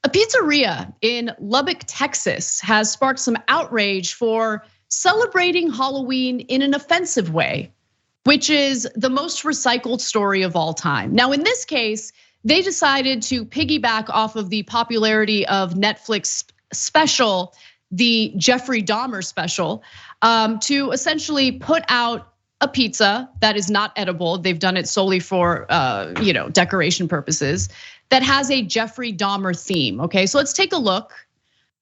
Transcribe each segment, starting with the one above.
A pizzeria in Lubbock, Texas has sparked some outrage for celebrating Halloween in an offensive way, which is the most recycled story of all time. Now, in this case, they decided to piggyback off of the popularity of Netflix special, the Jeffrey Dahmer special, to essentially put out a pizza that is not edible. They've done it solely for decoration purposes, that has a Jeffrey Dahmer theme. Okay, so let's take a look.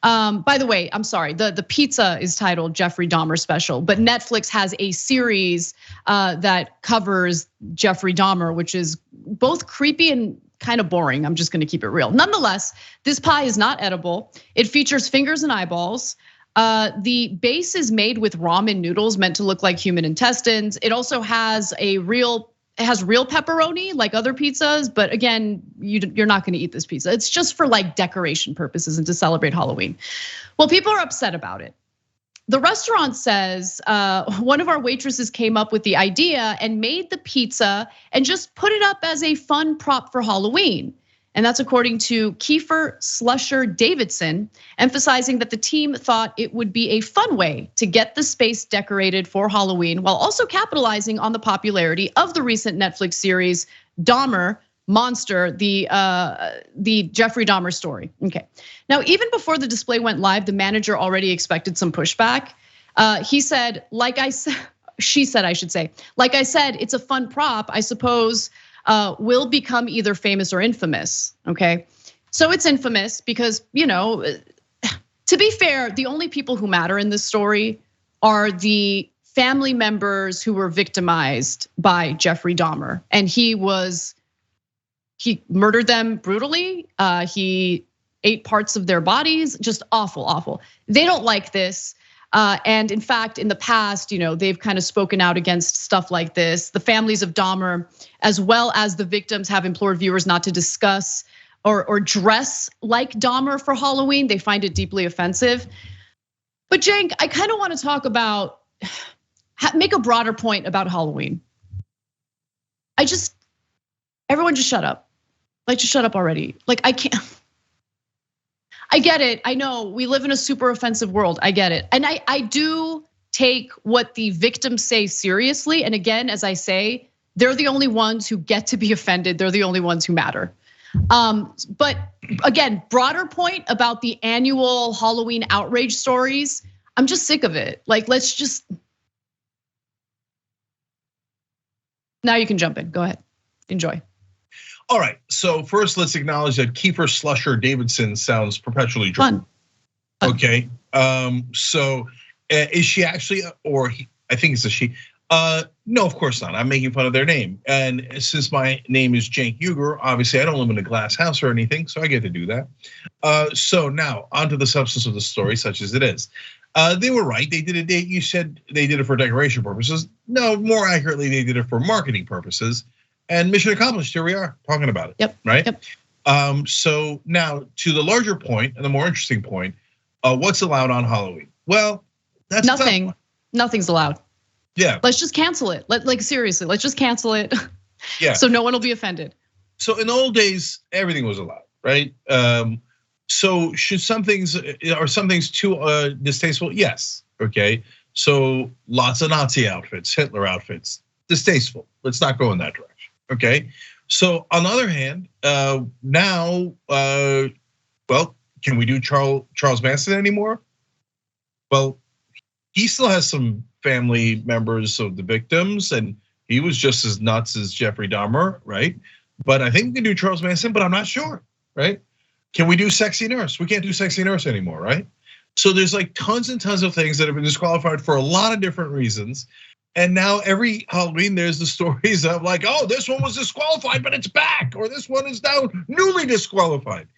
By the way, I'm sorry, the pizza is titled Jeffrey Dahmer Special, but Netflix has a series that covers Jeffrey Dahmer, which is both creepy and kind of boring. I'm just gonna keep it real. Nonetheless, this pie is not edible. It features fingers and eyeballs. The base is made with ramen noodles meant to look like human intestines. It also has real pepperoni like other pizzas, but again, you're not gonna eat this pizza. It's just for like decoration purposes and to celebrate Halloween. Well, people are upset about it. The restaurant says one of our waitresses came up with the idea and made the pizza and just put it up as a fun prop for Halloween. And that's according to Kiefer Slusher Davidson, emphasizing that the team thought it would be a fun way to get the space decorated for Halloween, while also capitalizing on the popularity of the recent Netflix series Dahmer Monster, the Jeffrey Dahmer story. Okay, now even before the display went live, the manager already expected some pushback. He said, she said, I should say, like I said, it's a fun prop, I suppose. Will become either famous or infamous, okay? So it's infamous because, to be fair, the only people who matter in this story are the family members who were victimized by Jeffrey Dahmer. And he murdered them brutally. He ate parts of their bodies, just awful, awful. They don't like this. And in fact, in the past, they've kind of spoken out against stuff like this. The families of Dahmer, as well as the victims, have implored viewers not to discuss or dress like Dahmer for Halloween. They find it deeply offensive. But Cenk, I kind of want to talk about, make a broader point about Halloween. Everyone just shut up. Like, just shut up already. Like, I can't. I get it, I know we live in a super offensive world, I get it. And I do take what the victims say seriously. And again, as I say, they're the only ones who get to be offended. They're the only ones who matter. But again, broader point about the annual Halloween outrage stories, I'm just sick of it. Like, let's just. Now you can jump in, go ahead, enjoy. All right, so first let's acknowledge that Kiefer Slusher Davidson sounds perpetually drunk. Fun. Okay, so is she actually, I think it's a she. No, of course not, I'm making fun of their name. And since my name is Cenk Uygur, obviously I don't live in a glass house or anything, so I get to do that. So now onto the substance of the story, such as it is. They were right, they did it, you said they did it for decoration purposes. No, more accurately, they did it for marketing purposes. And mission accomplished, here we are talking about it, yep, right? Yep. So now to the larger point and the more interesting point, what's allowed on Halloween? Well, that's nothing, nothing's allowed. Yeah. Let's just cancel it, like seriously, let's just cancel it. Yeah. So no one will be offended. So in the old days, everything was allowed, right? So should some things too distasteful? Yes, okay. So lots of Nazi outfits, Hitler outfits, distasteful. Let's not go in that direction. Okay, so on the other hand, now, well, can we do Charles Manson anymore? Well, he still has some family members of the victims, and he was just as nuts as Jeffrey Dahmer, right? But I think we can do Charles Manson, but I'm not sure, right? Can we do Sexy Nurse? We can't do Sexy Nurse anymore, right? So there's like tons and tons of things that have been disqualified for a lot of different reasons. And now every Halloween, there's the stories of like, oh, this one was disqualified, but it's back, or this one is now newly disqualified.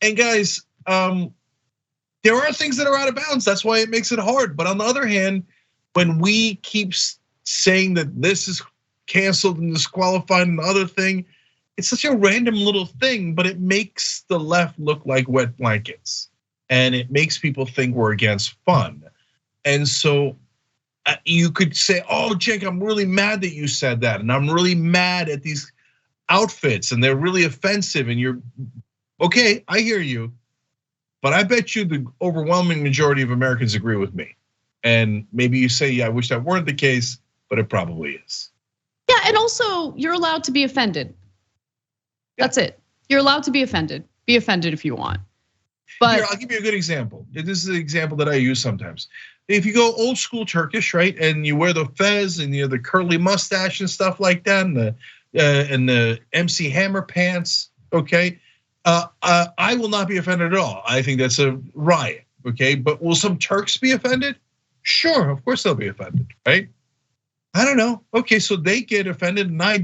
And guys, there are things that are out of bounds. That's why it makes it hard. But on the other hand, when we keep saying that this is canceled and disqualified and the other thing, it's such a random little thing, but it makes the left look like wet blankets. And it makes people think we're against fun. And so you could say, oh, Cenk, I'm really mad that you said that. And I'm really mad at these outfits and they're really offensive. And you're, okay, I hear you. But I bet you the overwhelming majority of Americans agree with me. And maybe you say, yeah, I wish that weren't the case, but it probably is. Yeah, and also you're allowed to be offended. That's it. You're allowed to be offended. Be offended if you want. But here, I'll give you a good example. This is the example that I use sometimes. If you go old school Turkish, right, and you wear the fez and you have the curly mustache and stuff like that, and the MC Hammer pants, okay, I will not be offended at all. I think that's a riot, okay. But will some Turks be offended? Sure, of course they'll be offended, right? I don't know. Okay, so they get offended and I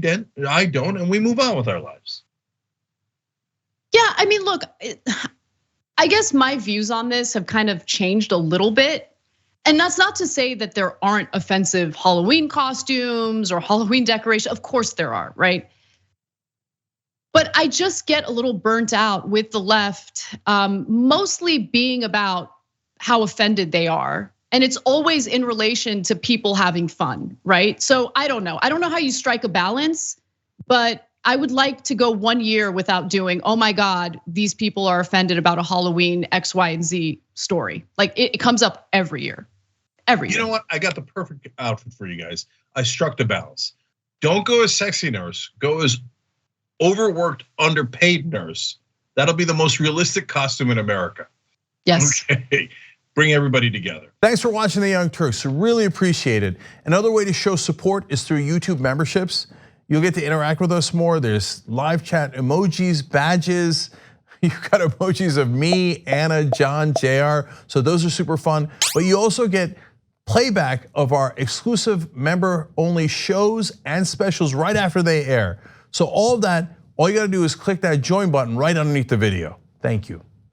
don't, and we move on with our lives. Yeah, I mean, look, I guess my views on this have kind of changed a little bit. And that's not to say that there aren't offensive Halloween costumes or Halloween decoration. Of course there are, right? But I just get a little burnt out with the left, mostly being about how offended they are. And it's always in relation to people having fun, right? So I don't know. I don't know how you strike a balance, but I would like to go 1 year without doing, oh my God, these people are offended about a Halloween X, Y, and Z story. Like it comes up every year, every year. You know what? I got the perfect outfit for you guys. I struck the balance. Don't go as sexy nurse, go as overworked, underpaid nurse. That'll be the most realistic costume in America. Yes. Okay. Bring everybody together. Thanks for watching the Young Turks. Really appreciate it. Another way to show support is through YouTube memberships. You'll get to interact with us more. There's live chat emojis, badges. You've got emojis of me, Anna, John, JR. So those are super fun. But you also get playback of our exclusive member-only shows and specials right after they air. So all of that, all you gotta do is click that join button right underneath the video. Thank you.